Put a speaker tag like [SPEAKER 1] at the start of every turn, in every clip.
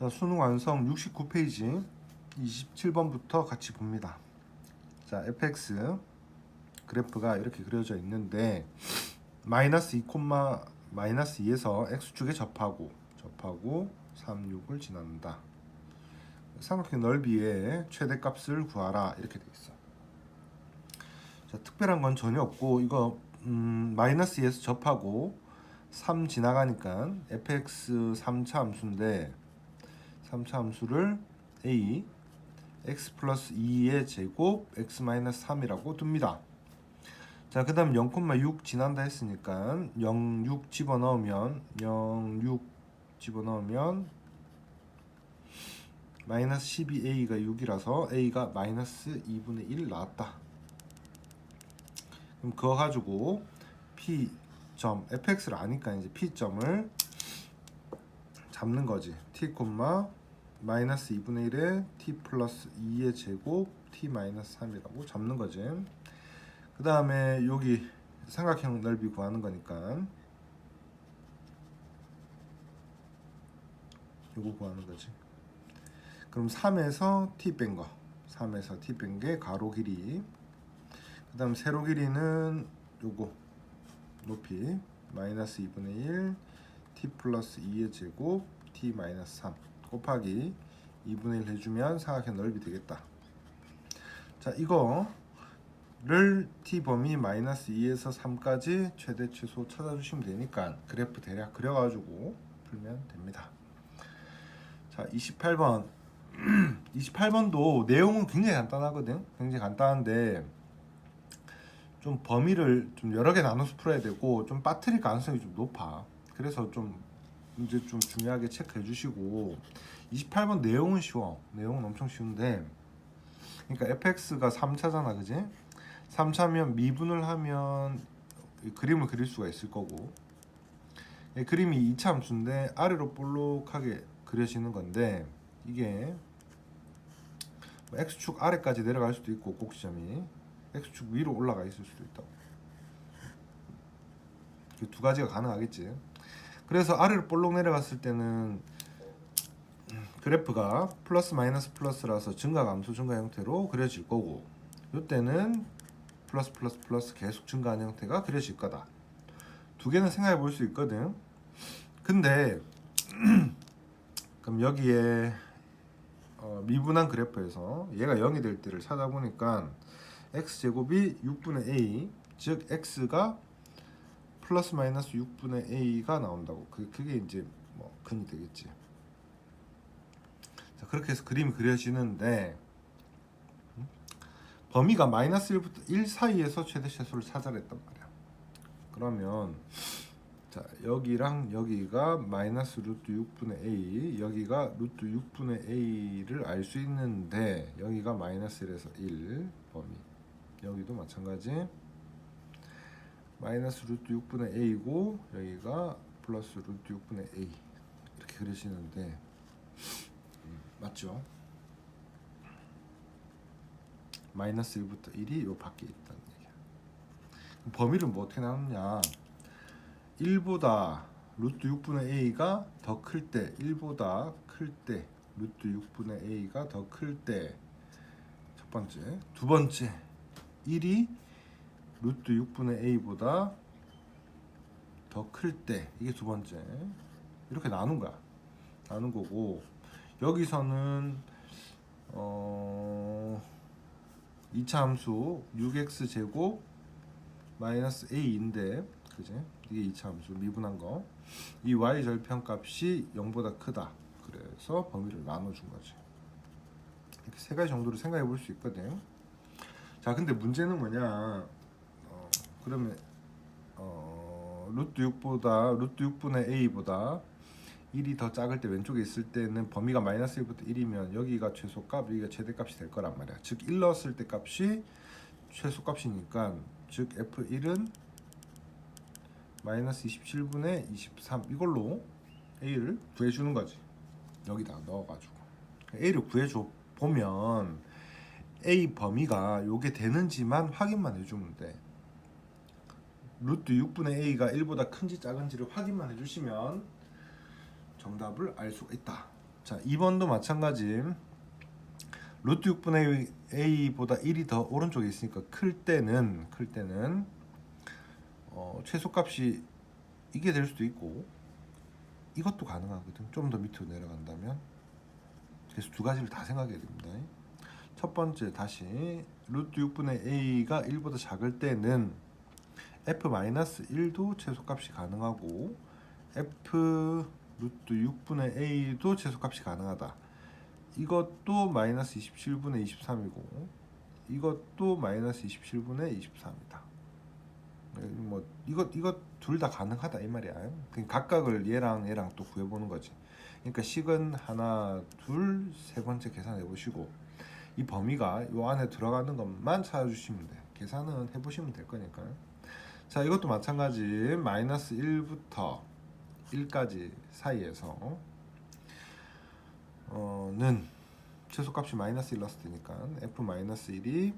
[SPEAKER 1] 자, 수능 완성 69페이지 27번부터 같이 봅니다. 자, fx 그래프가 이렇게 그려져 있는데 마이너스 2, 마이너스 2에서 x축에 접하고 3, 6을 지난다. 삼각형 넓이의 최대값을 구하라 이렇게 돼 있어. 자, 특별한 건 전혀 없고 이거 마이너스 2에서 접하고 3 지나가니까 fx 3차 함수인데 3차 함수를 a x 플러스 2의 제곱 x 마이너스 3이라고 둡니다. 자, 그 다음 0,6 지난다 했으니까 0,6 집어넣으면 마이너스 12a가 6이라서 a가 마이너스 2분의 1 나왔다. 그럼 그거 가지고 P점 fx를 아니까 이제 P점을 잡는 거지. t, 마이너스 2분의 1에 t 플러스 2의 제곱 t 마이너스 3이라고 잡는 거지. 그 다음에 여기 삼각형 넓이 구하는 거니까 요거 구하는 거지. 그럼 3에서 t 뺀 거, 3에서 t 뺀 게 가로 길이. 그 다음 세로 길이는 요거 높이 마이너스 2분의 1 t 플러스 2의 제곱 t 마이너스 3 곱하기 2분의 1 해주면 삼각형 넓이 되겠다. 자, 이거를 t 범위 마이너스 2에서 3까지 최대 최소 찾아주시면 되니까 그래프 대략 그려가지고 풀면 됩니다. 자, 28번 28번도 내용은 굉장히 간단하거든. 굉장히 간단한데 좀 범위를 좀 여러 개 나눠서 풀어야 되고 좀 빠뜨릴 가능성이 좀 높아. 그래서 좀 문제 좀 중요하게 체크해 주시고 28번 내용은 쉬워. 내용은 엄청 쉬운데 그러니까 fx가 3차잖아, 그지? 3차면 미분을 하면 그림을 그릴 수가 있을 거고 그림이 2차 함수인데 아래로 볼록하게 그려지는 건데 이게 x축 아래까지 내려갈 수도 있고 꼭지점이 x축 위로 올라가 있을 수도 있다고. 그 두 가지가 가능하겠지. 그래서 아래로 볼록 내려갔을 때는 그래프가 플러스 마이너스 플러스라서 증가 감소 증가 형태로 그려질 거고 이때는 플러스 플러스 플러스 계속 증가하는 형태가 그려질 거다. 두 개는 생각해 볼 수 있거든. 근데 그럼 여기에 미분한 그래프에서 얘가 0이 될 때를 찾아보니까 x제곱이 6분의 a 즉 x가 플러스 마이너스 6분의 a가 나온다고. 그게 이제 뭐 근이 되겠지. 자, 그렇게 해서 그림이 그려지는데 범위가 마이너스 1부터 1 사이에서 최대 최소를 찾아냈단 말이야. 그러면 자, 여기랑 여기가 마이너스 루트 6분의 a, 여기가 루트 6분의 a를 알 수 있는데 여기가 마이너스 1에서 1 범위, 여기도 마찬가지 마이너스 루트 6분의 a고 여기가 플러스 루트 6분의 a 이렇게 그려지는데 맞죠? 마이너스 1부터 1이 요 밖에 있다는 얘기야. 범위를 뭐 어떻게 나누냐, 1보다 루트 6분의 a가 더 클 때, 1보다 클 때, 루트 6분의 a가 더 클 때 첫 번째. 두 번째, 1이 루트 6분의 a보다 더 클 때, 이게 두 번째. 이렇게 나눈 거야. 나눈 거고 여기서는 2차 함수 6x 제곱 마이너스 a인데 그지? 이게 2차 함수 미분한 거. 이 y 절편값이 0보다 크다. 그래서 범위를 나눠준 거지. 이렇게 세 가지 정도로 생각해 볼 수 있거든. 자, 근데 문제는 뭐냐? 그러면 루트 6분의 a보다 1이 더 작을 때 왼쪽에 있을 때는 범위가 마이너스 1부터 1이면 여기가 최소값, 여기가 최대값이 될 거란 말이야. 즉 1 넣었을 때 값이 최소값이니까 즉 f1은 마이너스 27분의 23 이걸로 a를 구해주는 거지. 여기다 넣어가지고 a를 구해줘 보면 a 범위가 요게 되는지만 확인만 해주면 돼. 루트 6분의 a가 1보다 큰지 작은지를 확인만 해주시면 정답을 알 수가 있다. 자 2번도 마찬가지. 루트 6분의 a보다 1이 더 오른쪽에 있으니까 클 때는 최소값이 이게 될 수도 있고 이것도 가능하거든. 좀 더 밑으로 내려간다면. 그래서 두 가지를 다 생각해야 됩니다. 첫 번째 다시 루트 6분의 a가 1보다 작을 때는 f-1도 최소값이 가능하고 f 루트 6분의 a도 최소값이 가능하다. 이것도 마이너스 27분의 23이고 이것도 마이너스 27분의 23이다. 뭐 이것 둘 다 가능하다 이 말이야. 각각을 얘랑 또 구해보는 거지. 그러니까 식은 하나, 둘, 세 번째 계산해 보시고 이 범위가 요 안에 들어가는 것만 찾아주시면 돼. 계산은 해보시면 될 거니까. 자 이것도 마찬가지. 마이너스 1부터 1까지 사이에서 는 최소값이 마이너스 1 넣었을 테니까 f-1이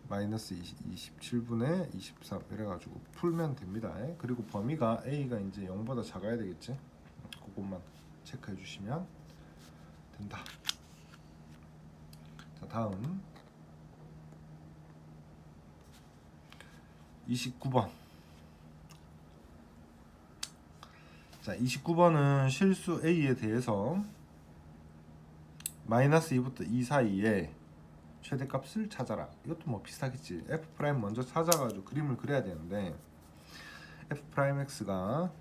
[SPEAKER 1] 마이너스 27분의 23 이래가지고 풀면 됩니다. 그리고 범위가 a가 이제 0보다 작아야 되겠지. 그것만 체크해 주시면 된다. 자 다음 29번. 자 29번은 실수 a에 대해서 마이너스 2부터 2 사이에 최대값을 찾아라. 이것도 뭐 비슷하겠지. f' 먼저 찾아가지고 그림을 그려야 되는데 f'x가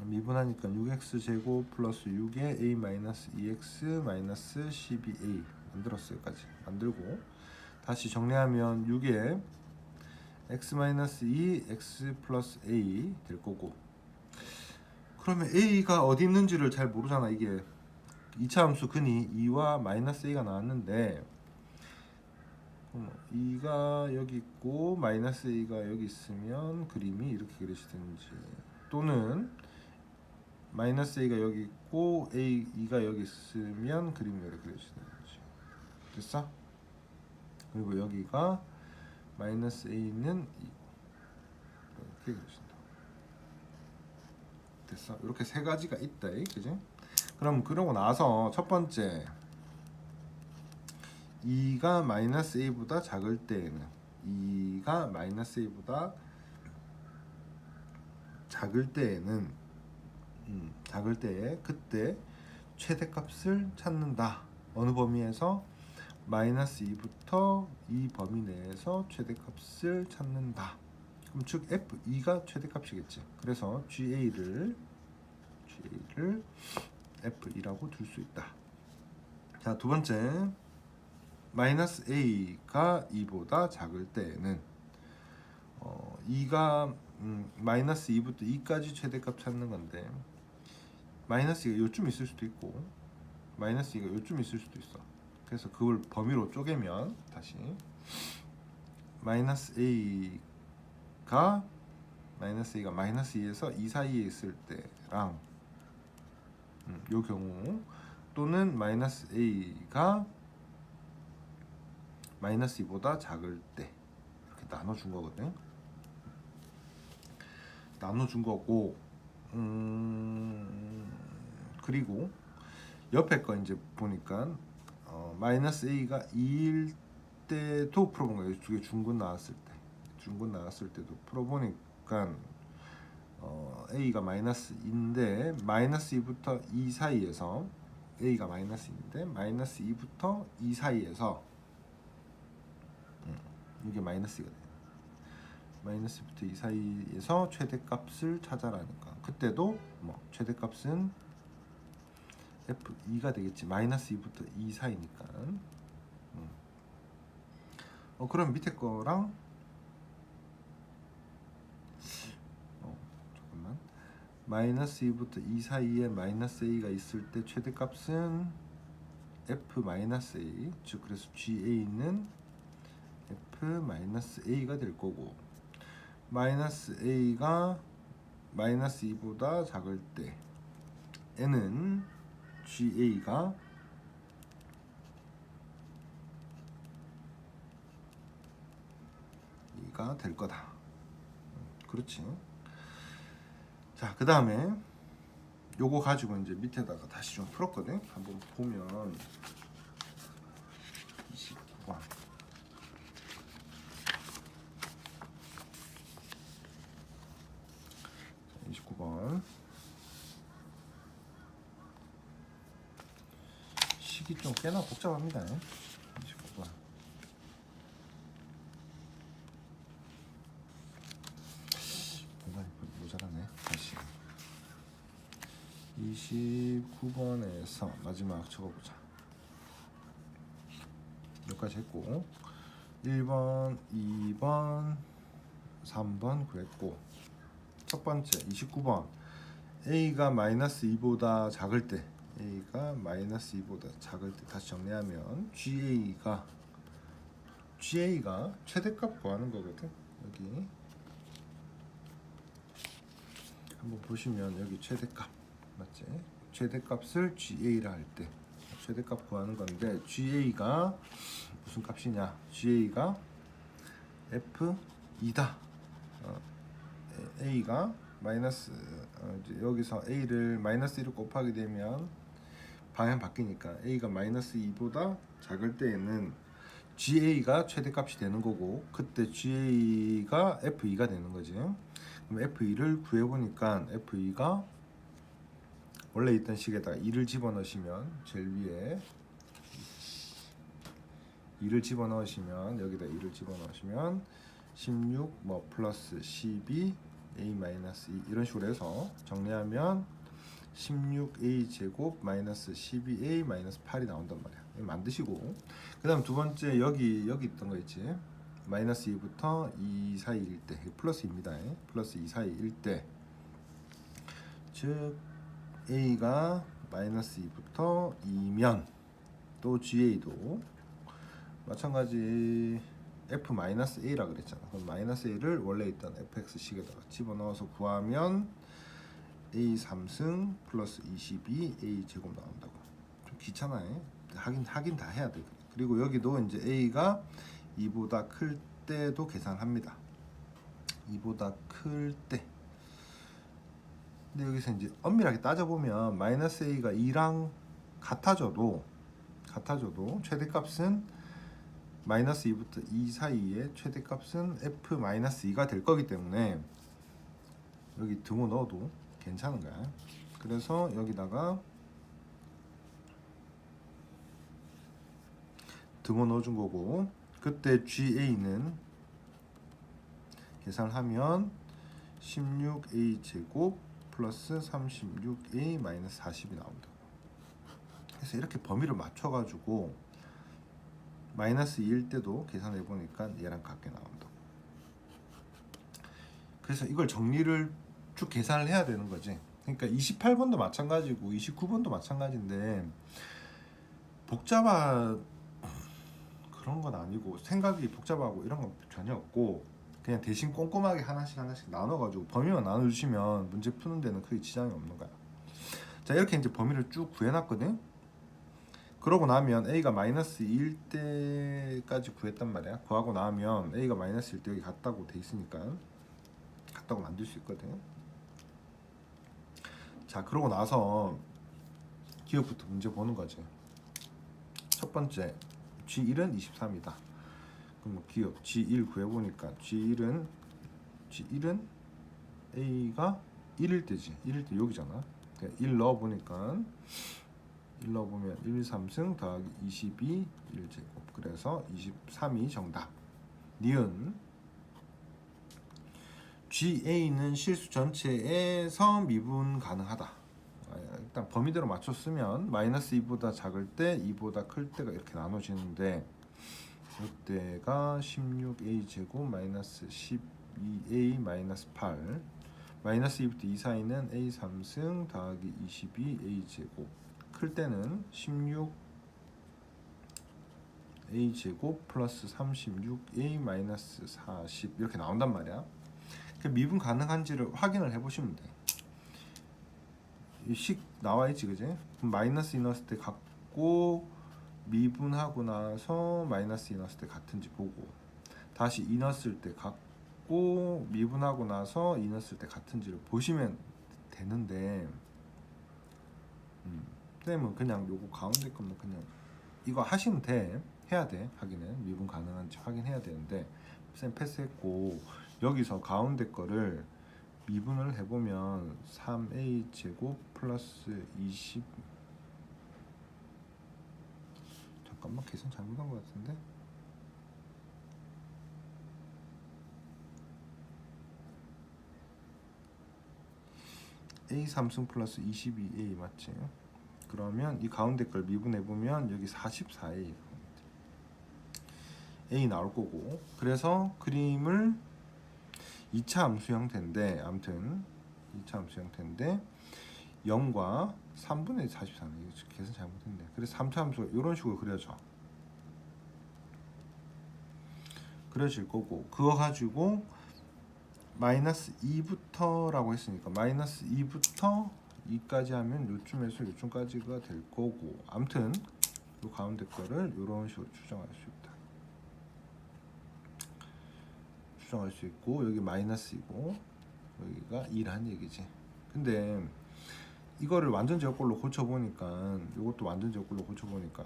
[SPEAKER 1] 미분하니까 6x 제곱 플러스 6에 a 마이너스 2x 마이너스 12a 만들었어요. 여기까지 만들고 다시 정리하면 6에 x 마이너스 2 x 플러스 a 될 거고, 그러면 a가 어디 있는지를 잘 모르잖아. 이게 2차 함수 근이 2와 마이너스 a가 나왔는데 2가 여기 있고 마이너스 a가 여기 있으면 그림이 이렇게 그려지든지, 또는 마이너스 a가 여기 있고 a2가 여기 있으면 그림이 이렇게 그려지든지. 됐어? 그리고 여기가 마이너스 a는 이렇게 그려진다. 됐어? 이렇게 세 가지가 있다. 그지? 그럼 그러고 나서 첫 번째 2가 마이너스 a보다 작을 때에는 2가 마이너스 a보다 작을 때에는 작을 때에 그때 최대값을 찾는다. 어느 범위에서? 마이너스 2부터 이 범위 내에서 최대값을 찾는다. 그럼 즉 f2가 최대값이겠지. 그래서 GA를 f2라고 둘 수 있다. 자, 두 번째 마이너스 a가 2보다 작을 때에는 2가 마이너스 2부터 2까지 최대값 찾는 건데, 마이너스 2가 요쯤 있을 수도 있고 마이너스 2가 요쯤 있을 수도 있어. 그래서 그걸 범위로 쪼개면 다시 마이너스 a가 마이너스 2에서 2 사이에 있을 때랑 요 경우, 또는 마이너스 a가 마이너스 2보다 작을 때 이렇게 나눠준 거거든. 나눠준 거고, 그리고 옆에 거 이제 보니까 마이너스 a가 2일 때도 풀어본 거예요. 두 개 중근 나왔을 때도 풀어보니까 a가 마이너스 2인데 마이너스 2부터 2 사이에서 a가 마이너스 2인데 마이너스 2부터 2 사이에서 이게 마이너스 2가 돼요. 마이너스 2부터 2 사이에서 최대값을 찾아라니까, 그때도 뭐 최대값은 f2가 되겠지. 마이너스 2부터 2 사이니까. 그럼 밑에 거랑 잠깐만. 마이너스 2부터 2 사이에 마이너스 a가 있을 때 최대값은 f 마이너스 a, 즉 그래서 GA는 f 마이너스 a가 될 거고, 마이너스 a가 마이너스 2보다 작을 때 n은 GA가 될 거다. 그렇지. 자, 그 다음에 요거 가지고 이제 밑에다가 다시 좀 풀었거든. 한번 보면 29번 29번 식이 좀 꽤나 복잡합니다. 29번 공간이 모자라네. 다시 29번에서 마지막 적어보자. 여기까지 했고 1번, 2번, 3번 구했고 첫 번째 29번 A가 마이너스 2보다 작을 때 A가 마이너스 2보다 작을 때 다시 정리하면 GA가 최대값 구하는 거거든. 여기 한번 보시면 여기 최대값 맞지? 최대값을 GA라 할 때 최대값 구하는 건데 GA가 무슨 값이냐? GA가 F2다. A가 마이너스 이제 여기서 A를 마이너스 1을 곱하게 되면 방향 바뀌니까 A가 마이너스 2보다 작을 때에는 GA가 최대값이 되는 거고 그때 GA가 F2가 되는 거지. 그럼 F2를 구해보니까 F2가 원래 있던 식에다가 2를 집어넣으시면 제일 위에 2를 집어넣으시면 여기다 2를 집어넣으시면 16 뭐 플러스 12 a 마이너스 2 이런 식으로 해서 정리하면 16a 제곱 마이너스 12a 마이너스 8이 나온단 말이야. 만드시고 그 다음 두 번째 여기 있던 거 있지. 마이너스 2부터 2 사이일 때 플러스 2입니다. 플러스 2 사이일 때 즉 a가 마이너스 2부터 2면 또 GA도 마찬가지 F-A라 그랬잖아. 그럼 마이너스 A를 원래 있던 fx식에다가 집어넣어서 구하면 A 3승 플러스 22 A 제곱 나온다고. 좀 귀찮아요. 하긴 다 해야 돼. 그리고 여기도 이제 A가 2보다 클 때도 계산합니다. 2보다 클 때. 근데 여기서 이제 엄밀하게 따져보면 마이너스 A가 2랑 같아져도 최대값은 마이너스 2부터 2 사이의 최대값은 F-2가 될 거기 때문에 여기 등호 넣어도 괜찮은 거야. 그래서 여기다가 등호 넣어준 거고 그때 GA는 계산하면 16A 제곱 플러스 36A 마이너스 40이 나온다. 그래서 이렇게 범위를 맞춰가지고 마이너스 2일 때도 계산해 보니까 얘랑 같게 나온다. 그래서 이걸 정리를 쭉 계산을 해야 되는 거지. 그러니까 28번도 마찬가지고 29번도 마찬가지인데 복잡한 그런 건 아니고 생각이 복잡하고 이런 건 전혀 없고 그냥 대신 꼼꼼하게 하나씩 나눠가지고 범위만 나눠주시면 문제 푸는 데는 크게 지장이 없는 거야. 자 이렇게 이제 범위를 쭉 구해놨거든. 그러고 나면 A가 마이너스 2일 때까지 구했단 말이야. 구하고 나면 A가 마이너스 1일 때 여기 같다고 돼 있으니까 같다고 만들 수 있거든. 자 그러고 나서 기억부터 문제 보는 거지. 첫 번째 G1은 23이다. 그럼 기억 G1 구해보니까 G1은 A가 1일 때지. 1일 때 여기잖아. 1 넣어보니까 1 넣어보면 1, 3승 더하기 22 1제곱 그래서 23이 정답. 니은 GA는 실수 전체에서 미분 가능하다. 일단 범위대로 맞췄으면 마이너스 2보다 작을 때 2보다 클 때가 이렇게 나눠지는데 이때가 16A 제곱 마이너스 12A 마이너스 8 마이너스 2부터 2 사이는 A 3승 더하기 22A 제곱 클 때는 16A 제곱 플러스 36A 마이너스 40 이렇게 나온단 말이야. 미분 가능한지를 확인을 해보시면 돼. 이 식 나와있지 그지? 그럼 마이너스 2 넣었을 때 같고 미분하고 나서 마이너스 2 넣었을 때 같은지 보고 다시 2 넣었을 때 같고 했고 미분하고 나서 이 넣었을 때 같은지를 보시면 되는데 쌤은 그냥 요거 가운데 것만 그냥 이거 하시면 돼. 해야 돼. 하기는 미분 가능한지 확인해야 되는데 쌤 패스했고 여기서 가운데 거를 미분을 해보면 3a 제곱 플러스 20 잠깐만 계산 잘못한 것 같은데 a 3승 플러스 22a 맞지? 그러면 이 가운데 걸 미분해보면 여기 44a a 나올 거고 그래서 그림을 2차 함수 형태인데 아무튼 2차 함수 형태인데 0과 3분의 44네 계산 잘못했네. 그래서 3차 함수가 이런 식으로 그려질 거고 그거 가지고 마이너스 2부터라고 했으니까 마이너스 2부터 2까지 하면 요쯤에서 요쯤까지가 될 거고 아무튼 요 가운데 거를 이런 식으로 추정할 수 있다. 추정할 수 있고 여기 마이너스이고 여기가 2란 얘기지. 근데 이거를 완전 제곱꼴로 고쳐보니까 이것도 완전 제곱꼴로 고쳐보니까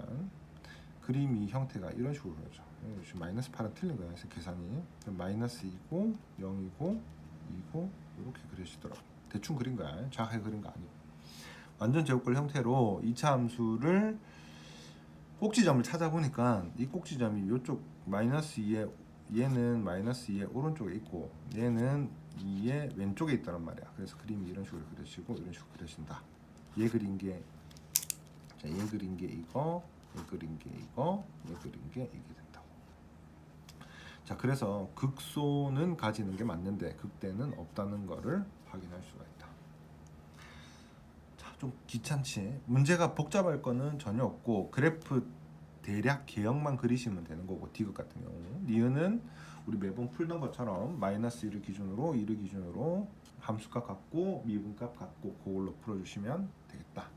[SPEAKER 1] 그림이 형태가 이런 식으로 그려져. 지금 마이너스 8은 틀린 거야. 그래서 계산이 마이너스 2고 0이고 2고 이렇게 그려지더라고. 대충 그린 거야. 정확하게 그린 거 아니고. 완전 제곱꼴 형태로 2차 함수를 꼭지점을 찾아보니까 이 꼭지점이 이쪽 마이너스 2에 얘는 마이너스 2의 오른쪽에 있고 얘는 2의 왼쪽에 있다는 말이야. 그래서 그림이 이런 식으로 그려지고 이런 식으로 그려진다. 얘 그린 게 이거, 얘 그린 게 이거, 얘 그린 게 이게 된다고. 자, 그래서 극소는 가지는 게 맞는데 극대는 없다는 거를 확인할 수가 있다. 자, 좀 귀찮지? 문제가 복잡할 거는 전혀 없고 그래프 대략 개형만 그리시면 되는 거고 디귿 같은 경우 니은은 우리 매번 풀던 것처럼 마이너스 1을 기준으로 함수값 갖고 미분값 갖고 그걸로 풀어주시면 되겠다.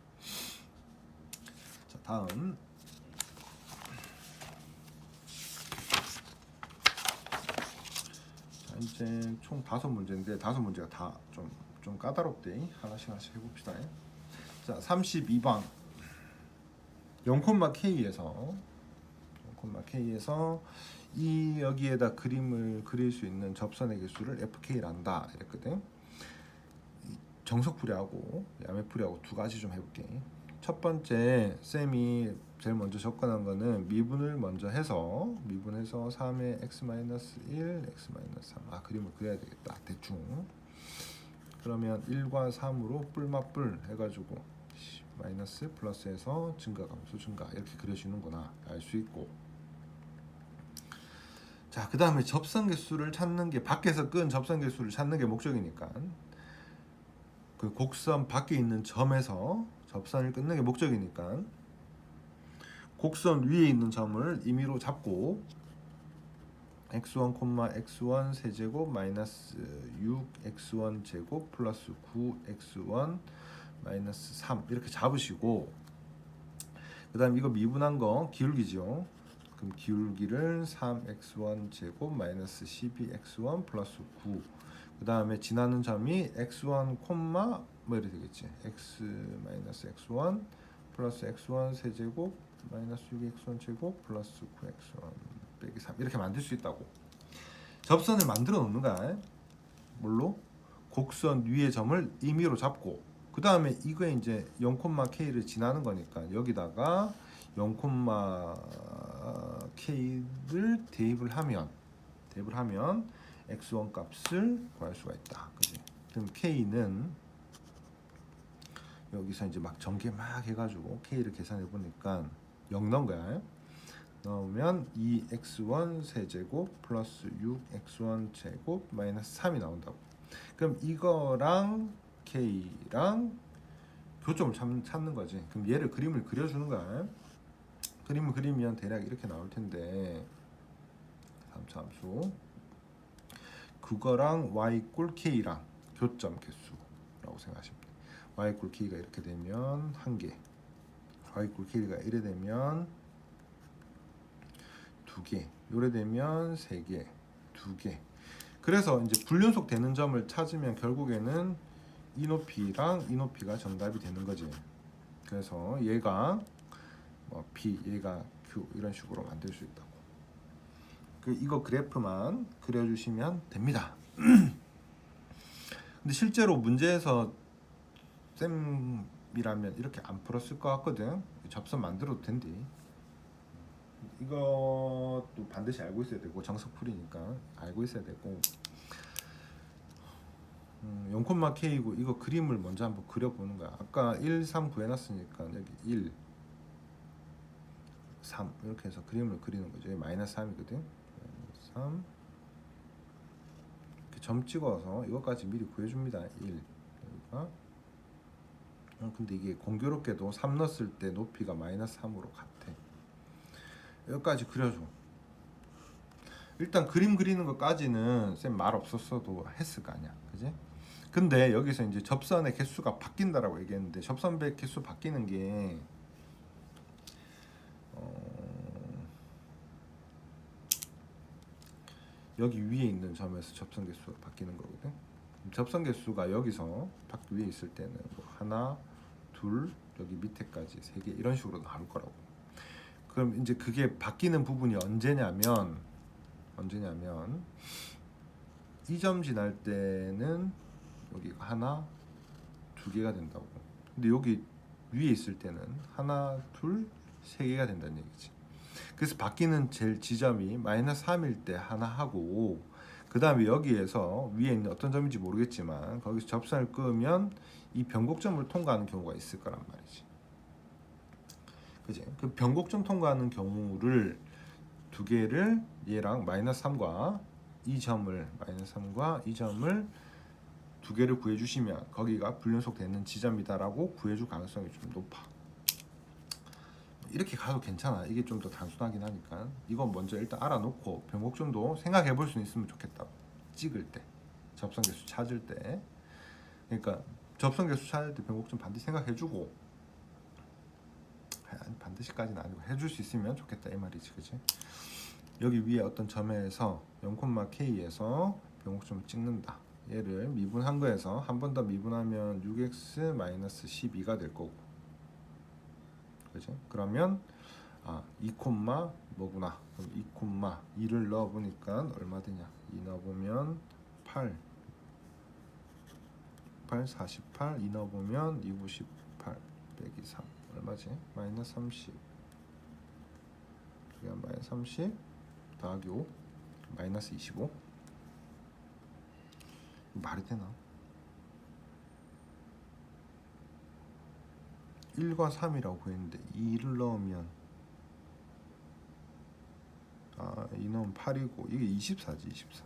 [SPEAKER 1] 자, 다음 자, 이제 총 5문제인데 5문제가 다 좀 까다롭대. 하나씩 해봅시다. 자, 32번 0,K에서 이 여기에다 그림을 그릴 수 있는 접선의 개수를 FK란다 이랬거든. 정석풀이하고 야매풀이하고 두 가지 좀 해볼게. 첫 번째 쌤이 제일 먼저 접근한 거는 미분을 먼저 해서 3의 x-1 x-3 그림을 그려야 되겠다 대충. 그러면 1과 3으로 뿔맛뿔 해가지고 마이너스 플러스에서 증가감수 증가 이렇게 그려지는구나 알 수 있고. 자, 그 다음에 접선 개수를 찾는 게 밖에서 끈 접선 개수를 찾는 게 목적이니까 그 곡선 밖에 있는 점에서 접선을 끊는 게 목적이니까 곡선 위에 있는 점을 임의로 잡고 x1, x1 세제곱 마이너스 6x1 제곱 플러스 9x1 마이너스 3 이렇게 잡으시고 그 다음 이거 미분한 거 기울기죠. 그럼 기울기를 3x1 제곱 마이너스 12x1 플러스 9 그 다음에 지나는 점이 x1 콤마 뭐 이렇게 되겠지. x 마이너스 x1 플러스 x1 세제곱 마이너스 6x1 제곱 플러스 9x1 빼기 3 이렇게 만들 수 있다고. 접선을 만들어 놓는 거야. 뭘로? 곡선 위의 점을 임의로 잡고 그 다음에 이거에 이제 0,K를 지나는 거니까 여기다가 0,K를 대입을 하면 x1 값을 구할 수가 있다. 그지? 그럼 K는 여기서 이제 막 전개 막 해가지고 K를 계산해 보니까 0 넣은 거야. 넣으면 2x1 세제곱 플러스 6x1 제곱 마이너스 3이 나온다고. 그럼 이거랑 K랑 교점을 찾는 거지. 그럼 얘를 그림을 그려주는 거야. 그림을 그리면 대략 이렇게 나올 텐데 3차 함수 그거랑 y 꼴 k랑 교점 개수라고 생각하시면 돼요. y 꼴 k가 이렇게 되면 1개, y 꼴 k가 이래 되면 2개, 요래 되면 3개, 2개. 그래서 이제 불연속 되는 점을 찾으면 결국에는 이 높이랑 이 높이가 정답이 되는 거지. 그래서 얘가 뭐 P, 얘가 Q 이런 식으로 만들 수 있다고. 이거 그래프만 그려주시면 됩니다. 근데 실제로 문제에서 쌤이라면 이렇게 안 풀었을 것 같거든. 접선 만들어도 된대. 이것도 반드시 알고 있어야 되고, 정석풀이니까 알고 있어야 되고, 0,K이고 이거 그림을 먼저 한번 그려보는 거야. 아까 1, 3 구해놨으니까 여기 1, 3 이렇게 해서 그림을 그리는 거죠. 여기 마이너스 3이거든. 3 이렇게 점 찍어서 이것까지 미리 구해줍니다. 1 여기가 근데 이게 공교롭게도 3 넣었을 때 높이가 마이너스 3으로 같아. 여기까지 그려줘. 일단 그림 그리는 것까지는 쌤 말 없었어도 했을 거 아니야, 그지? 근데 여기서 이제 접선의 개수가 바뀐다라고 얘기했는데, 접선배 개수 바뀌는 게 여기 위에 있는 점에서 접선 개수가 바뀌는 거거든. 접선 개수가 여기서 위에 있을 때는 뭐 하나, 둘, 여기 밑에까지 3개 이런 식으로 나올 거라고. 그럼 이제 그게 바뀌는 부분이 언제냐면 이 점 지날 때는 여기가 하나, 2개가 된다고. 근데 여기 위에 있을 때는 하나, 둘, 3개가 된다는 얘기지. 그래서 바뀌는 제일 지점이 마이너스 3일 때 하나 하고, 그 다음에 여기에서 위에 있는 어떤 점인지 모르겠지만 거기서 접선을 끄면 이 변곡점을 통과하는 경우가 있을 거란 말이지. 그지? 그 변곡점 통과하는 경우를 2개를 얘랑 마이너스 3과 이 점을 마이너스 3과 이 점을 2개를 구해주시면 거기가 불연속 되는 지점이다라고 구해줄 가능성이 좀 높아. 이렇게 가도 괜찮아. 이게 좀 더 단순하긴 하니까 이건 먼저 일단 알아놓고 변곡점도 생각해 볼 수 있으면 좋겠다고. 찍을 때, 접선개수 찾을 때, 그러니까 접선개수 찾을 때 변곡점 반드시 생각해주고, 아니 반드시까지는 아니고 해줄 수 있으면 좋겠다 이 말이지, 그치? 여기 위에 어떤 점에서 0,K에서 변곡점을 찍는다. 얘를 미분한 거에서 한 번 더 미분하면 6x-12가 될 거고, 그죠? 그러면 2, 뭐구나. 그럼 2, 2를 넣어보니까 얼마 되냐? 2 넣어보면 8, 48, 2 넣어보면 2, 98 빼기 3 얼마지? 마이너스 30. 그냥 마이너스 30 더하기 5 마이너스 25. 말이 되나? 1과 3이라고 했는데 2를 넣으면 2 넣으면 8이고 이게 24지. 24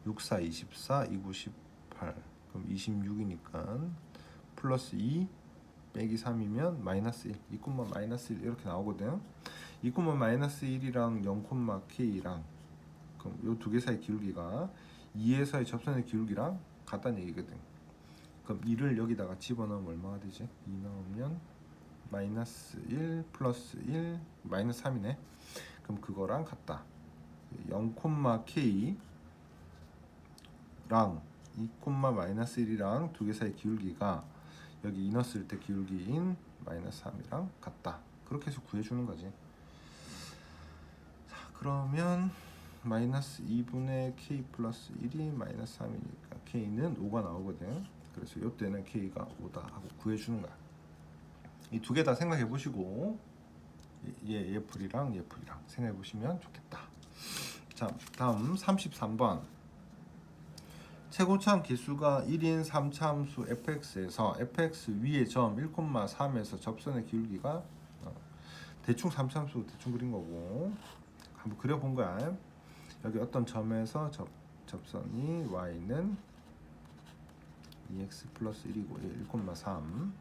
[SPEAKER 1] 6, 4, 24, 2, 9, 18 그럼 26이니까 플러스 2 빼기 3이면 마이너스 1 2, 마이너스 1 이렇게 나오거든. 2, 마이너스 1이랑 0,K랑 그럼 요 두 개 사이 기울기가 2에서의 접선의 기울기랑 같다는 얘기거든. 그럼 2를 여기다가 집어넣으면 얼마가 되지? 2 넣으면 마이너스 1 플러스 1 마이너스 3이네. 그럼 그거랑 같다. 0,K랑 2, 마이너스 1이랑 두 개 사이 기울기가 여기 2 넣었을 때 기울기인 마이너스 3이랑 같다. 그렇게 해서 구해주는 거지. 자, 그러면 마이너스 2분의 K 플러스 1이 마이너스 3이니까 K는 5가 나오거든. 그래서 이때는 K가 5다 하고 구해주는 거야. 이 두 개 다 생각해 보시고 얘 풀이랑 생각해 보시면 좋겠다. 자, 다음 33번. 최고참 기수가 1인 3차함수 fx에서 fx 위의 점 1,3에서 접선의 기울기가 대충 3차함수 대충 그린 거고 한번 그려본 거야. 여기 어떤 점에서 접선이 y는 2x 플러스 1이고 1,3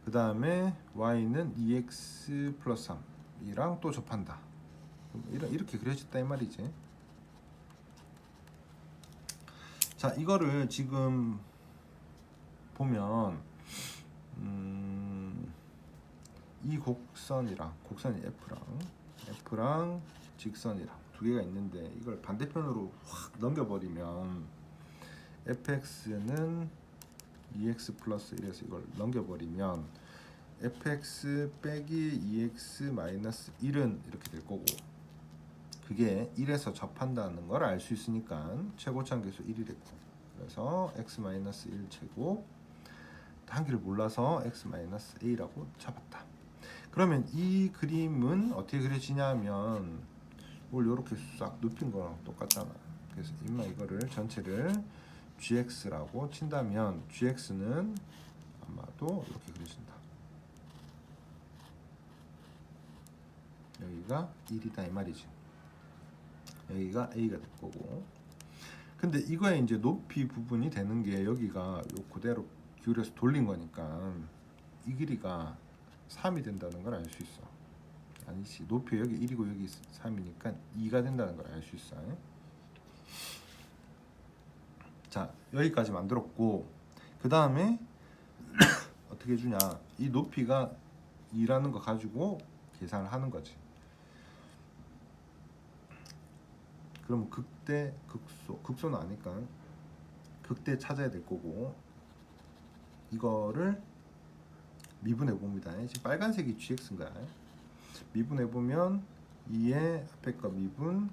[SPEAKER 1] 그 다음에 y는 2x 플러스 3이랑 또 접한다. 이렇게 그려졌다 이 말이지. 자, 이거를 지금 보면 이 곡선이 F랑 직선이랑 두 개가 있는데 이걸 반대편으로 확 넘겨버리면 fx는 2x 플러스 1에서 이걸 넘겨버리면 fx 빼기 2x 마이너스 1은 이렇게 될 거고, 그게 1에서 접한다는 걸 알 수 있으니까 최고차항 계수 1이 됐고, 그래서 x 마이너스 1 제곱 한기를 몰라서 x 마이너스 a라고 잡았다. 그러면 이 그림은 어떻게 그려지냐면 이걸 이렇게 싹 눕힌 거랑 똑같잖아. 그래서 임마 이거를 전체를 gx라고 친다면 gx는 아마도 이렇게 그려진다. 여기가 1이다 이 말이지. 여기가 a가 될 거고, 근데 이거에 이제 높이 부분이 되는 게 여기가 요 그대로 기울여서 돌린 거니까 이 길이가 3이 된다는 걸 알 수 있어. 아니지, 높이 여기 1이고 여기 3이니까 2가 된다는 걸 알 수 있어. 자, 여기까지 만들었고, 그 다음에 어떻게 해주냐, 이 높이가 2라는 거 가지고 계산을 하는 거지. 그럼 극대, 극소는 아니까 극대 찾아야 될 거고, 이거를 미분해 봅니다. 지금 빨간색이 gx인가? 미분해 보면 2의 앞에 거 미분,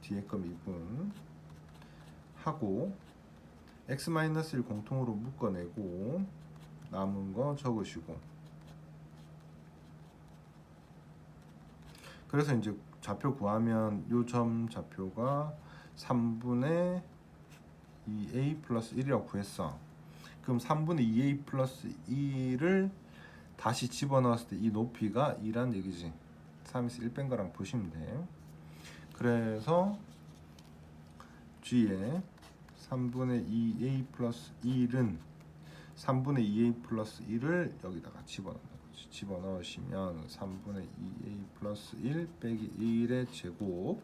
[SPEAKER 1] 뒤에 거 미분 하고 x-1 공통으로 묶어내고 남은 거 적으시고, 그래서 이제 좌표 구하면 요 점 좌표가 3분의 2a 플러스 1이라고 구했어. 그럼 3분의 2a 플러스 1을 다시 집어넣었을 때 이 높이가 2란 얘기지. 3에서 1 뺀 거랑 보시면 돼. 그래서 g에 3분의 2a 플러스 1은 3분의 2a 플러스 1을 여기다가 집어넣는 거지. 집어넣으시면 3분의 2a 플러스 1 빼기 1의 제곱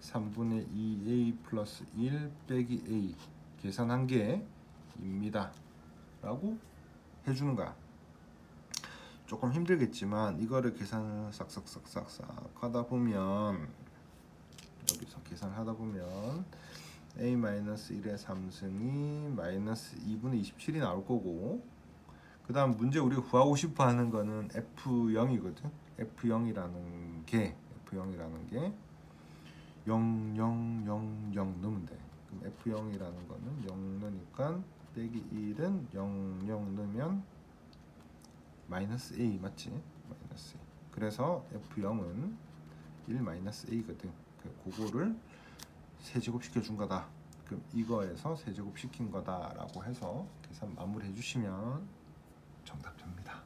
[SPEAKER 1] 3분의 2a 플러스 1 빼기 a 계산한 게 입니다 라고 해주는 거야. 조금 힘들겠지만 이거를 계산을 싹싹싹싹 하다 보면, 여기서 계산을 하다 보면 a-1의 3승이 마이너스 2분의 27이 나올 거고, 그 다음 문제 우리가 구하고 싶어 하는 거는 f0이거든. f0이라는 게 0, 0, 0, 0 넣으면 돼. 그럼 f0이라는 거는 0 넣으니까 빼기 1은 0, 0 넣으면 마이너스 a 맞지? 마이너스 a. 그래서 f0은 1 마이너스 a거든. 그거를 세제곱 시켜준 거다. 그럼 이거에서 세제곱 시킨 거다라고 해서 계산 마무리해 주시면 정답 됩니다.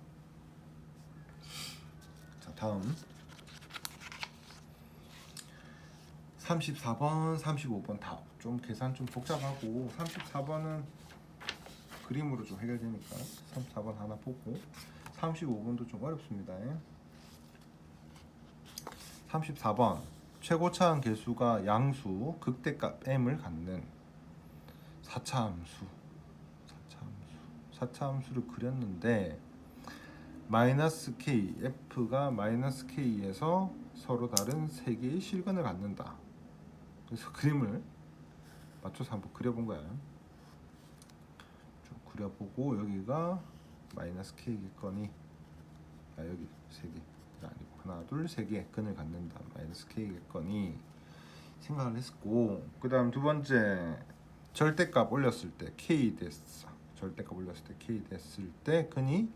[SPEAKER 1] 자, 다음 34번, 35번 다 좀 계산 좀 복잡하고, 34번은 그림으로 좀 해결되니까 34번 하나 보고, 35번도 좀 어렵습니다. 34번 최고차항 계수가 양수 극대값 m을 갖는 4차 함수를 그렸는데 마이너스 k, f가 마이너스 k에서 서로 다른 세 개의 실근을 갖는다. 그래서 그림을 맞춰서 한번 그려본 거야. 좀 그려보고, 여기가 마이너스 k겠거니, 여기 세 개 아니고 하나 둘 세 개 근을 갖는다. 마이너스 k겠거니 생각을 했고, 그 다음 두 번째 절대값 올렸을 때 k 됐어. 절대값 올렸을 때 k 됐을 때 근이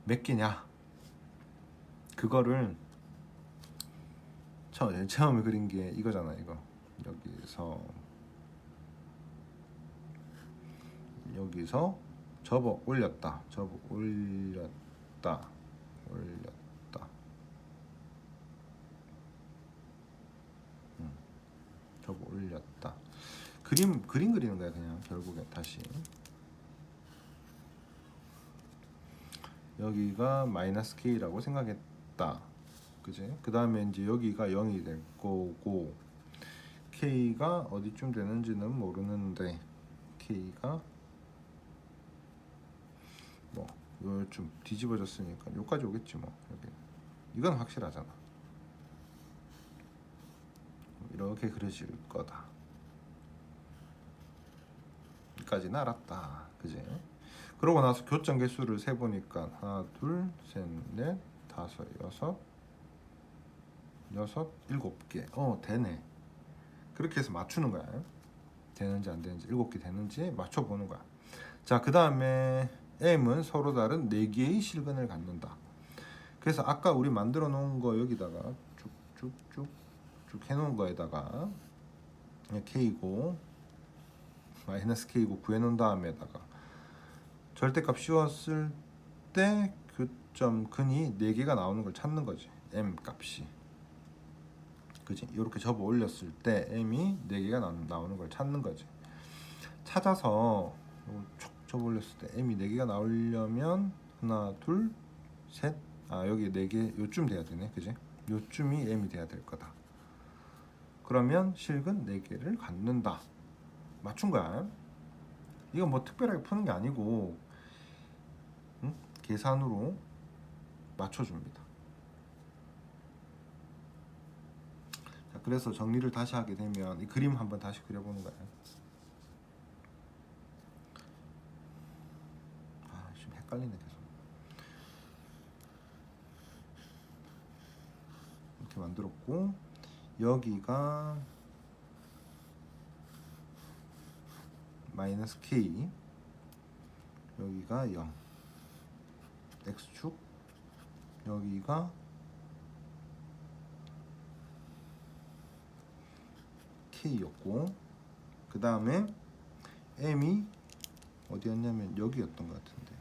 [SPEAKER 1] 몇 개냐, 그거를 처음에 그린 게 이거잖아. 이거 여기서 접어 올렸다. 접어 올렸다. 접어 올렸다. 그림 그리는 거야 그냥. 결국엔 다시 여기가 마이너스 k라고 생각했다. 그지? 그 다음에 이제 여기가 0이 될 거고, k가 어디쯤 되는지는 모르는데 k가 뭐 요쯤 뒤집어졌으니까 여기까지 오겠지 뭐. 여기 이건 확실하잖아. 이렇게 그려질 거다. 여기까지는 알았다. 그지? 그러고 나서 교점 개수를 세보니까 하나, 둘, 셋, 넷, 다섯, 여섯, 일곱 개. 되네. 그렇게 해서 맞추는 거야. 되는지 안 되는지, 7개 되는지 맞춰보는 거야. 자, 그 다음에 M은 서로 다른 4개의 실근을 갖는다. 그래서 아까 우리 만들어 놓은 거 여기다가 쭉쭉쭉 해놓은 거에다가 K고 마이너스 K고 구해놓은 다음에다가 절대값 씌웠을 때 교점 근이 4개가 나오는 걸 찾는 거지. M 값이. 그지? 이렇게 접어 올렸을 때 M이 4개가 나오는 걸 찾는 거지. 찾아서 촉 접어 올렸을 때 M이 4개가 나오려면 하나, 둘, 셋. 여기 4개 요쯤 돼야 되네. 그지? 요쯤이 M이 돼야 될 거다. 그러면 실근 4개를 갖는다. 맞춘 거야. 이건 뭐 특별하게 푸는 게 아니고 계산으로 맞춰줍니다. 자, 그래서 정리를 다시 하게 되면 이 그림 한번 다시 그려보는 거예요. 지금 헷갈리네 계속. 이렇게 만들었고 여기가 마이너스 K, 여기가 0, X축, 여기가 K였고, 그 다음에 M이 어디였냐면 여기였던 것 같은데,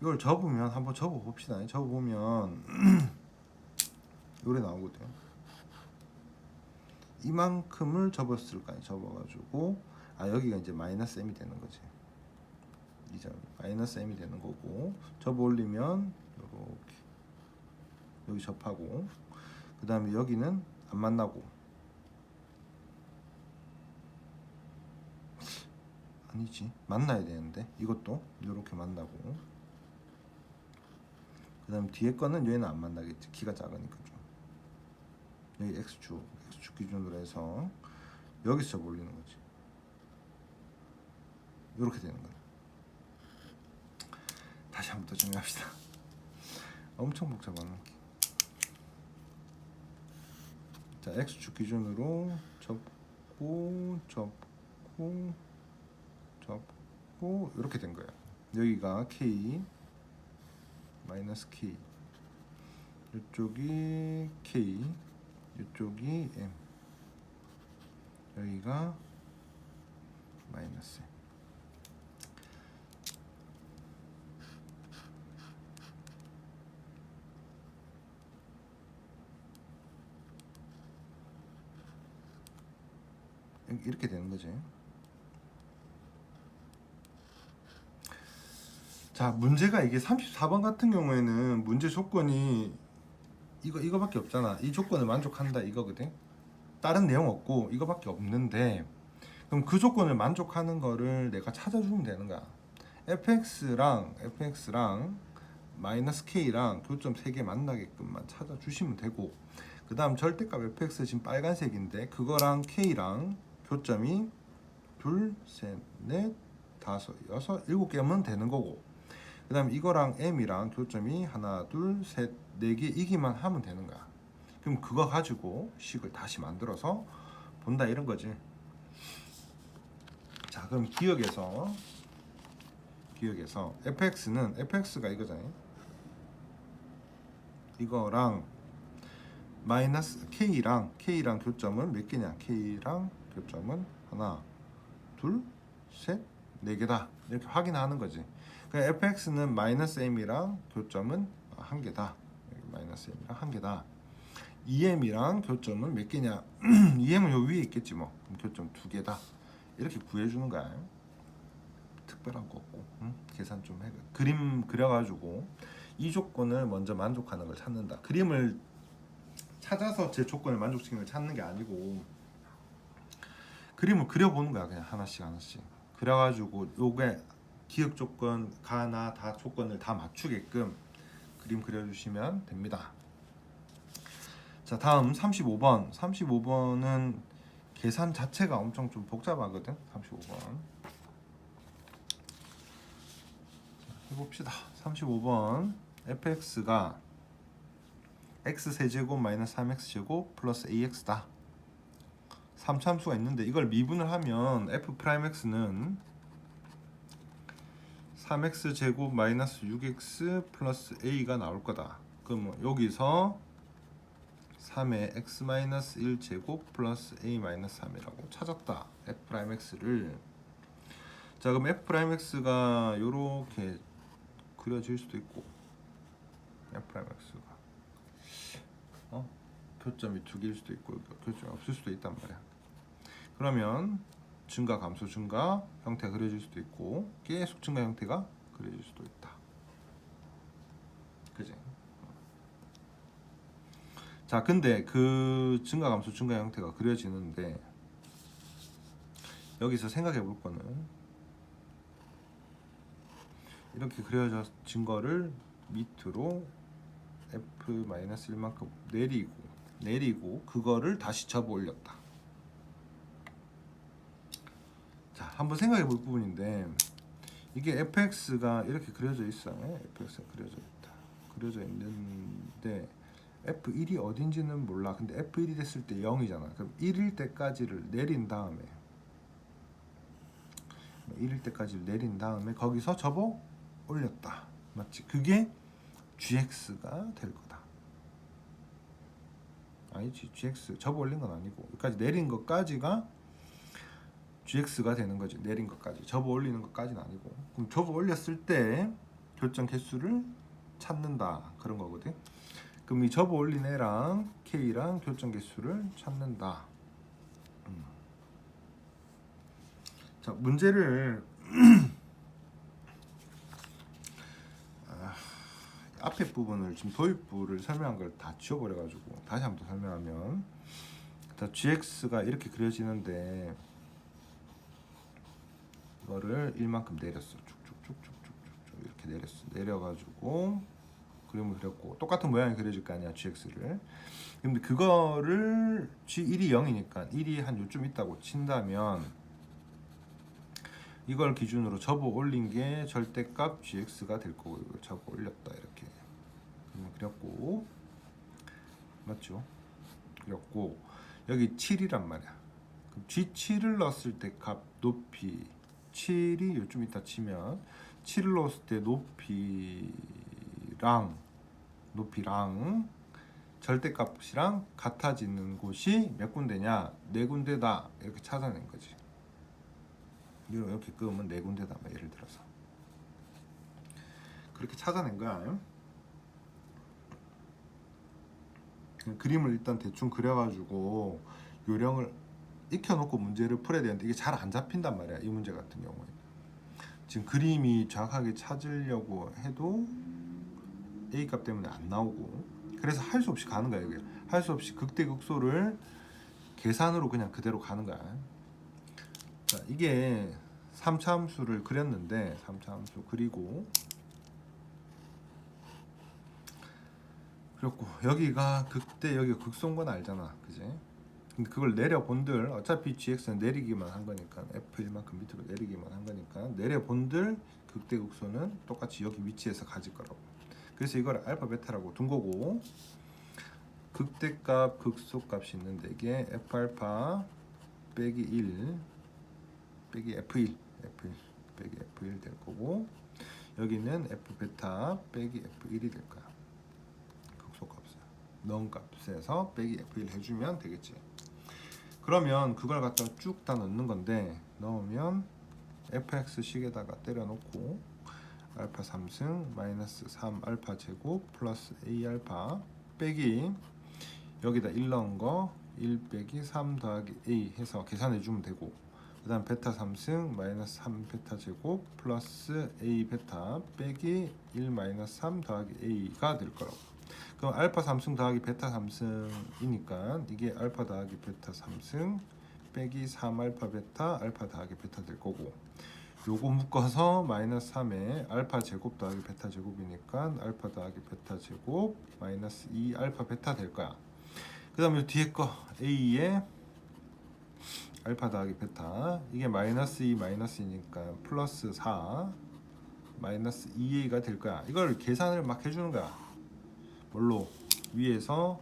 [SPEAKER 1] 이걸 접으면 한번 접어 봅시다. 접어보면 요래 나오거든요. 이만큼을 접었을 거예요. 접어가지고 여기가 이제 마이너스 M이 되는 거지. 이 점 마이너스 M이 되는 거고, 접어 올리면 이렇게 여기 접하고, 그 다음에 여기는 안 만나고, 아니지, 만나야 되는데 이것도 이렇게 만나고, 그 다음 뒤에 거는 얘는 안 만나겠지. 키가 작으니까 좀. 여기 X축 기준으로 해서 여기서 접어 올리는 거지. 이렇게 되는 거야. 다시 한번 더 정리합시다. 엄청 복잡한. 자, X축 기준으로 접고 이렇게 된 거야. 여기가 K 마이너스 K, 이쪽이 K, 이쪽이 M, 여기가 마이너스 M. 이렇게 되는 거지. 자, 문제가 이게 34번 같은 경우에는 문제 조건이 이거밖에 없잖아. 이 조건을 만족한다 이거거든. 다른 내용 없고 이거밖에 없는데, 그럼 그 조건을 만족하는 거를 내가 찾아주면 되는 거야. fx랑 마이너스 k랑 교점 3개 만나게끔만 찾아주시면 되고, 그 다음 절대값 fx 지금 빨간색인데 그거랑 k랑 교점이 둘, 셋, 넷, 다섯, 여섯, 7개면 되는 거고, 그 다음 이거랑 m이랑 교점이 하나, 둘, 셋, 4개이기만 하면 되는 거야. 그럼 그거 가지고 식을 다시 만들어서 본다 이런 거지. 자, 그럼 기억에서 fx가 이거잖아요. 이거랑 마이너스 k랑 교점은 몇 개냐? k랑 교점은 하나, 둘, 셋, 4개다. 이렇게 확인하는 거지. 그러니까 fx는 마이너스 m이랑 교점은 1개다. 마이너스 m이랑 1개다. 2m이랑 교점은 몇 개냐? 2m은 요 위에 있겠지 뭐. 그럼 교점 2개다. 이렇게 구해주는 거야. 특별한 거 없고, 계산 좀 해. 그림 그려가지고 이 조건을 먼저 만족하는 걸 찾는다. 그림을 찾아서 제 조건을 만족시키는 걸 찾는 게 아니고 그림을 그려보는 거야. 그냥 하나씩 그려가지고 요게 기억 조건 가나 다 조건을 다 맞추게끔 그림 그려주시면 됩니다. 자, 다음 35번. 35번은 계산 자체가 엄청 좀 복잡하거든. 35번 해봅시다. 35번 fx가 x세제곱 마이너스 3x제곱 플러스 ax다. 3참수가 있는데 이걸 미분을 하면 f'x는 3x제곱 마이너스 6x 플러스 a가 나올 거다. 그럼 여기서 3의 x 마이너스 1제곱 플러스 a 마이너스 3이라고 찾았다. f'x를. 자, 그럼 f'x가 요렇게 그려질 수도 있고, f'x가 교점이 두 개일 수도 있고 교점이 없을 수도 있단 말이야. 그러면 증가 감소 증가 형태가 그려질 수도 있고 계속 증가 형태가 그려질 수도 있다. 그지? 자, 근데 그 증가 감소 증가 형태가 그려지는데 여기서 생각해 볼 거는 이렇게 그려진 거를 밑으로 f-1만큼 내리고 그거를 다시 접어 올렸다. 자, 한번 생각해 볼 부분인데 이게 fx가 이렇게 그려져 있어. fx가 그려져 있는데 f1이 어딘지는 몰라. 근데 f1이 됐을 때 0이잖아. 그럼 1일 때까지를 내린 다음에 거기서 접어 올렸다. 맞지? 그게 gx가 될 거다. 아니지, gx 접어 올린 건 아니고 여기까지 내린 것까지가 gx가 되는 거지. 내린 것까지 접어 올리는 것까지는 아니고. 그럼 접어 올렸을 때 결정 개수를 찾는다 그런 거거든. 그럼 이 접어 올린 애랑 k랑 결정 개수를 찾는다. 자, 문제를 앞에 부분을 지금 도입부를 설명한 걸 다 지워버려가지고 다시 한번 설명하면, 자, gx가 이렇게 그려지는데 이거를 1만큼 내렸어. 쭉쭉쭉쭉쭉쭉 이렇게 내렸어. 내려가지고 그림을 그렸고 똑같은 모양이 그려질 거 아니야, gx를. 근데 그거를 g1이 0이니까 1이 한 요쯤 있다고 친다면 이걸 기준으로 접어 올린 게 절대값 gx가 될 거고, 이걸 접어 올렸다 이렇게 그렸고, 맞죠? 그렸고 여기 7이란 말이야. 그럼 g7을 넣었을 때 값 높이 7이 요쯤 있다 치면 7을 넣었을 때 높이랑 절대값이랑 같아지는 곳이 몇 군데냐? 네 군데다. 이렇게 찾아낸 거지. 이렇게 끄면 네 군데다. 예를 들어서 그렇게 찾아낸 거야. 그림을 일단 대충 그려가지고 요령을 익혀놓고 문제를 풀어야 되는데 이게 잘 안 잡힌단 말이야. 이 문제 같은 경우에 지금 그림이 정확하게 찾으려고 해도 A 값 때문에 안 나오고, 그래서 할 수 없이 가는 거야. 이게 할 수 없이 극대극소를 계산으로 그냥 그대로 가는 거야. 자, 이게 3차함수를 그렸는데 3차함수 그리고 여기가 극대, 여기가 극소인 건 알잖아, 그지? 근데 그걸 내려본들 어차피 gx는 내리기만 한 거니까 f1만큼 밑으로 내리기만 한 거니까 내려본들 극대극소는 똑같이 여기 위치에서 가질 거라고. 그래서 이걸 알파 베타라고 둔 거고, 극대값 극소값이 있는데 이게 f알파 빼기 1 빼기 f1 빼기 f1 될 거고, 여기는 f 베타 빼기 f1이 될 거야. 극소값을 넣은 값에서 빼기 f1 해주면 되겠지. 그러면 그걸 갖다가 쭉 다 넣는 건데, 넣으면 fx 식에다가 때려놓고 알파 3승 마이너스 3 알파 제곱 플러스 a 알파 빼기 여기다 1 넣은 거 1 빼기 3 더하기 a 해서 계산해 주면 되고, 그 다음 베타 3승 마이너스 3 베타 제곱 플러스 a 베타 빼기 1 마이너스 3 더하기 a가 될 거라고. 그럼 알파 3승 더하기 베타 3승이니까 이게 알파 더하기 베타 3승 빼기 3 알파 베타 알파 더하기 베타 될 거고, 요거 묶어서 마이너스 3에 알파 제곱 더하기 베타 제곱이니까 알파 더하기 베타 제곱 마이너스 2 알파 베타 될 거야. 그 다음에 뒤에 거 A에 알파 더하기 베타, 이게 마이너스 2 마이너스 2니까 플러스 4 마이너스 2a가 될 거야. 이걸 계산을 막 해주는 거야. 뭘로? 위에서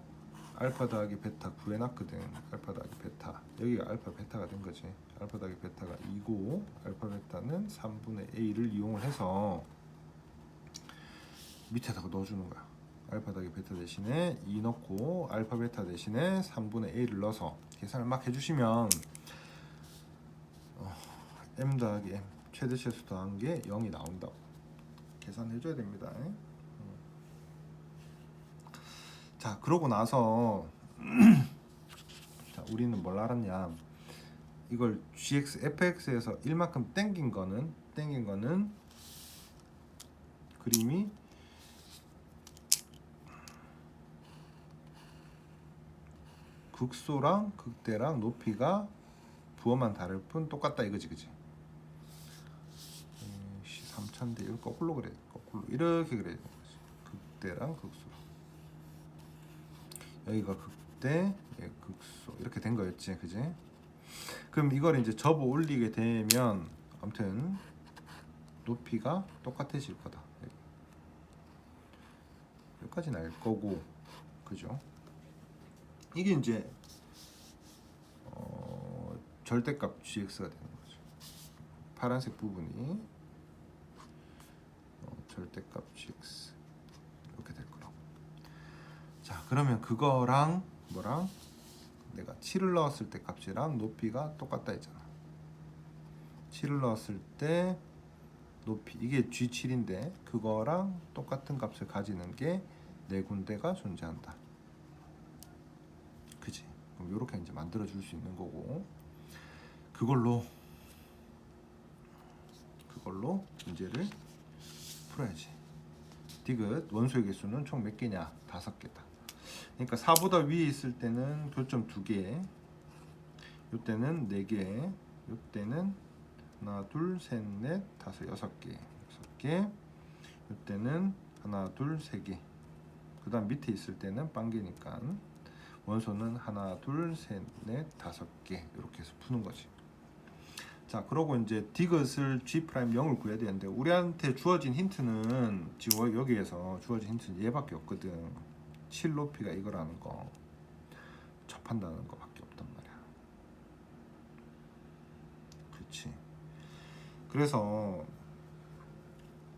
[SPEAKER 1] 알파 더하기 베타 구해놨거든. 알파 더하기 베타, 여기가 알파 베타가 된 거지. 알파 더하기 베타가 2고 알파 베타는 3분의 a를 이용을 해서 밑에다가 넣어주는 거야. 알파 더하기 베타 대신에 2 넣고 알파 베타 대신에 3분의 a를 넣어서 계산을 막 해주시면 m 더하기 m 최대 최소 더한 게 0이 나온다고 계산해줘야 됩니다. 자, 그러고 나서 자, 우리는 뭘 알았냐? 이걸 gx, fx에서 1만큼 땡긴 거는 그림이 극소랑 극대랑 높이가 부호만 다를 뿐 똑같다 이거지, 그지? 3000대 이걸 거꾸로 그래, 거꾸로 이렇게 그래야 되는 거지. 극대랑 극소. 여기가 극대, 극소 이렇게 된 거였지, 그지? 그럼 이걸 이제 접어 올리게 되면 아무튼 높이가 똑같아질 거다. 여기까지는 알 거고, 그죠? 이게 이제 절대값 gx가 되는 거죠. 파란색 부분이 절대값 gx 이렇게 될 거라고. 자, 그러면 그거랑 뭐랑 내가 7을 넣었을 때 값이랑 높이가 똑같다 했잖아. 7을 넣었을 때 높이, 이게 G7인데 그거랑 똑같은 값을 가지는 게 네 군데가 존재한다. 그지? 그럼 이렇게 이제 만들어 줄 수 있는 거고, 그걸로 문제를 풀어야지. 디귿 원소의 개수는 총 몇 개냐? 5개다. 그러니까 4보다 위에 있을 때는 교점 2개, 요때는 4개, 요때는 하나, 둘, 셋, 넷, 다섯, 6개, 6개, 요때는 하나, 둘, 3개. 그 다음 밑에 있을 때는 빵개니까 원소는 하나, 둘, 셋, 넷, 5개 이렇게 해서 푸는 거지. 자, 그러고 이제 디귿을 G'0을 구해야 되는데 우리한테 주어진 힌트는 지금 여기에서 주어진 힌트는 얘밖에 없거든. 7 높이가 이거라는 거, 접한다는 거밖에 없단 말이야. 그렇지. 그래서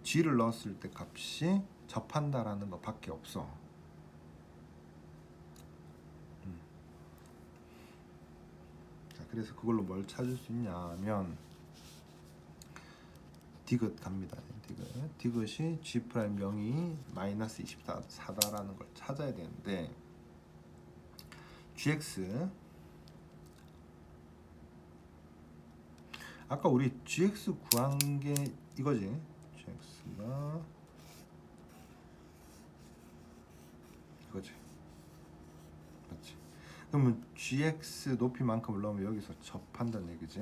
[SPEAKER 1] G를 넣었을 때 값이 접한다라는 거밖에 없어. 자, 그래서 그걸로 뭘 찾을 수 있냐면 디귿 갑니다. 디귿이 G'0이 마이너스 24다라는 걸 찾아야 되는데, GX 아까 우리 GX 구한 게 이거지. GX가 이거지, 맞지? 그러면 GX 높이만큼을 넣으면 여기서 접한다는 얘기지.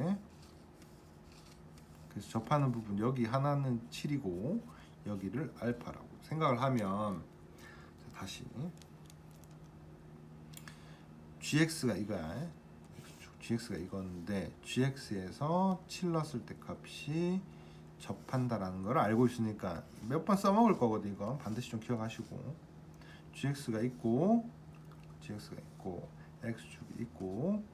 [SPEAKER 1] 그래서 접하는 부분, 여기 하나는 7이고 여기를 알파라고 생각을 하면, 다시 GX가 이거야. GX가 이건데 GX에서 7 넣었을 때 값이 접한다라는 걸 알고 있으니까 몇 번 써먹을 거거든. 이거 반드시 좀 기억하시고, GX가 있고 X축이 있고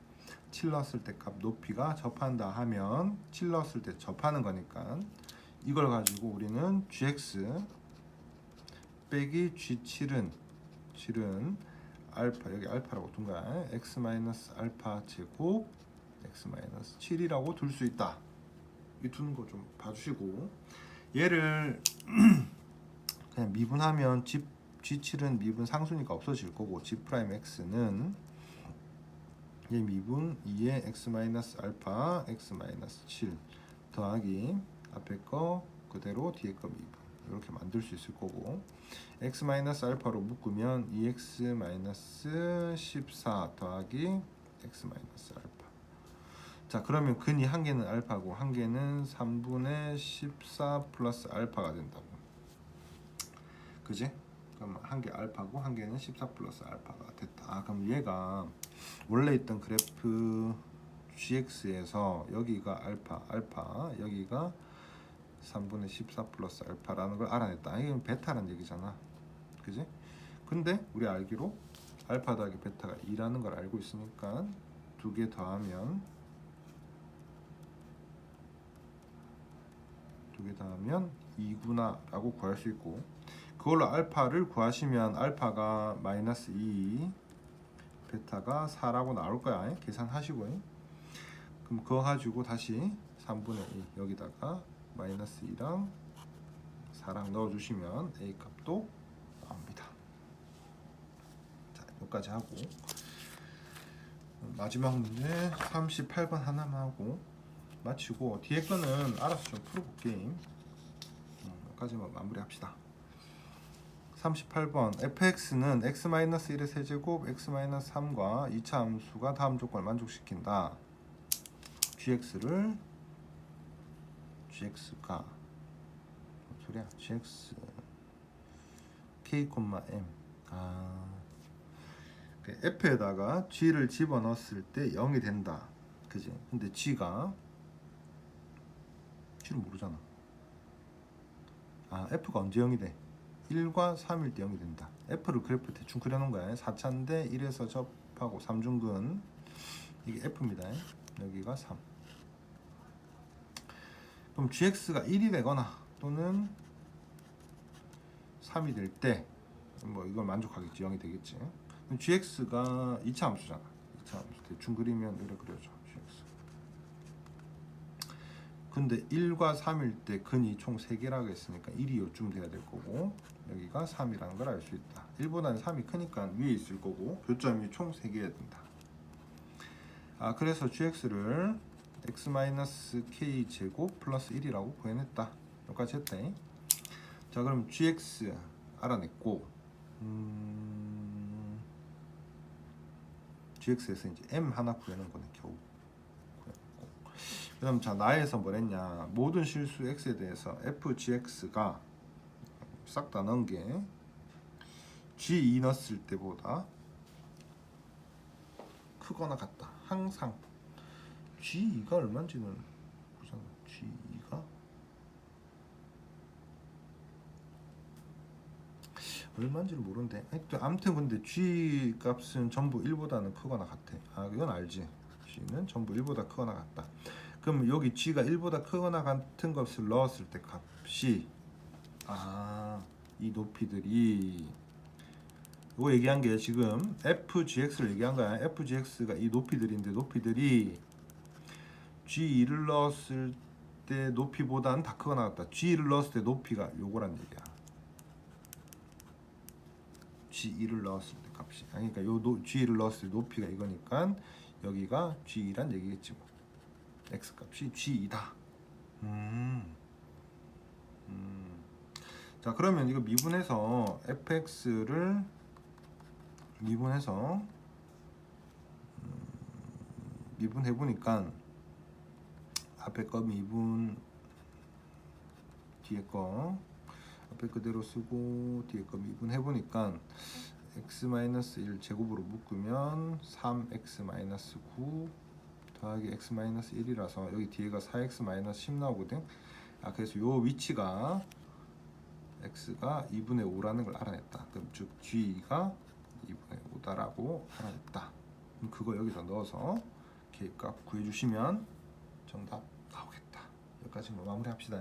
[SPEAKER 1] 7 넣었을 때 값 높이가 접한다 하면 7 넣었을 때 접하는 거니까 이걸 가지고 우리는 GX 빼기 G7은 알파, 여기 알파라고 둔 거야. X 마이너스 알파 제곱 X 마이너스 7이라고 둘 수 있다. 이 두는 거 좀 봐주시고, 얘를 그냥 미분하면 G7은 미분 상수니까 없어질 거고, G'X는 얘 미분 2의 X 마이너스 알파 X 마이너스 7 더하기 앞에 거 그대로 뒤에 거 미분, 이렇게 만들 수 있을 거고, X 마이너스 알파로 묶으면 2X 마이너스 14 더하기 X 마이너스 알파. 자, 그러면 근이 한 개는 알파고 한 개는 3분의 14 플러스 알파가 된다고. 그지? 그럼 한 개 알파고 한 개는 14 플러스 알파가 됐다. 그럼 얘가 원래 있던 그래프 gx에서 여기가 알파 여기가 3분의 14 플러스 알파라는 걸 알아냈다. 이건 베타라는 얘기잖아. 그지? 근데 우리 알기로 알파 더하기 베타가 2라는 걸 알고 있으니까 두 개 더하면 2구나 라고 구할 수 있고, 그걸로 알파를 구하시면 알파가 마이너스 2 베타가 4라고 나올 거야. 계산하시고요. 그럼 그거 가지고 다시 3분의 2 여기다가 마이너스 2랑 4랑 넣어주시면 A 값도 나옵니다. 자, 여기까지 하고 마지막 문제 38번 하나만 하고 마치고 뒤에 거는 알아서 좀 풀어볼게. 여기까지만 마무리합시다. 38번 fx는 x-1의 세제곱 x-3과 2차 함수가 다음 조건을 만족시킨다. gx가 무슨 소리야? gx k, m f에다가 g를 집어넣었을 때 0이 된다. 그지? 근데 g를 모르잖아. f가 언제 0이 돼? 1과 3일 때 0이 된다. f를 그래프 대충 그려놓은 거야. 4차인데 1에서 접하고 3중근 이게 f입니다. 여기가 3. 그럼 gx가 1이 되거나 또는 3이 될 때 뭐 이걸 만족하겠지. 0이 되겠지. 그럼 gx가 2차 함수잖아. 2차 함수 대충 그리면 이렇게 그려져. gx. 근데 1과 3일 때 근이 총 3개라고 했으니까 1이 요쯤 돼야 될 거고 여기가 3이라는 걸 알 수 있다. 1보다는 3이 크니까 위에 있을 거고 교점이 총 3개여야 된다. 그래서 gx를 x-k 제곱 플러스 1이라고 구해냈다. 여기까지 했대. 자, 그럼 gx 알아냈고 gx에서 이제 m 하나 구해낸 거네. 겨우 구해냈고. 그다음 자, 나에서 뭐랬냐? 모든 실수 x에 대해서 f(gx가) 싹 다 넣은 게 g2 넣었을 때보다 크거나 같다. 항상 g2가 얼마인지는 보잖아. g2가 얼마인지는 모르는데 아무튼 근데 g 값은 전부 1보다는 크거나 같아. 이건 알지. g는 전부 1보다 크거나 같다. 그럼 여기 g가 1보다 크거나 같은 것을 넣었을 때 값이 이 높이들이 이거 얘기한 게 지금 fgx를 얘기한 거야. fgx가 이 높이들인데 높이들이 g2를 넣었을 때 높이보다는 다 크거나 같다. g2를 넣었을 때 높이가 요거란 얘기야. g2를 넣었을 때 값이. 그러니까 g2를 넣었을 때 높이가 이거니까 여기가 g2란 얘기겠지 뭐. x 값이 g2다. 자, 그러면 이거 미분해서 fx를 미분해서 미분해 보니까 앞에 거 미분 뒤에 거 앞에 그대로 쓰고 뒤에 거 미분해 보니까 x-1 제곱으로 묶으면 3x-9 더하기 x-1이라서 여기 뒤에가 4x-10 나오거든. 그래서 요 위치가 x가 2분의 5라는 걸 알아냈다. 그럼 즉 g가 2분의 5다라고 알아냈다. 그럼 그거 여기다 넣어서 K값 구해주시면 정답 나오겠다. 여기까지 마무리합시다.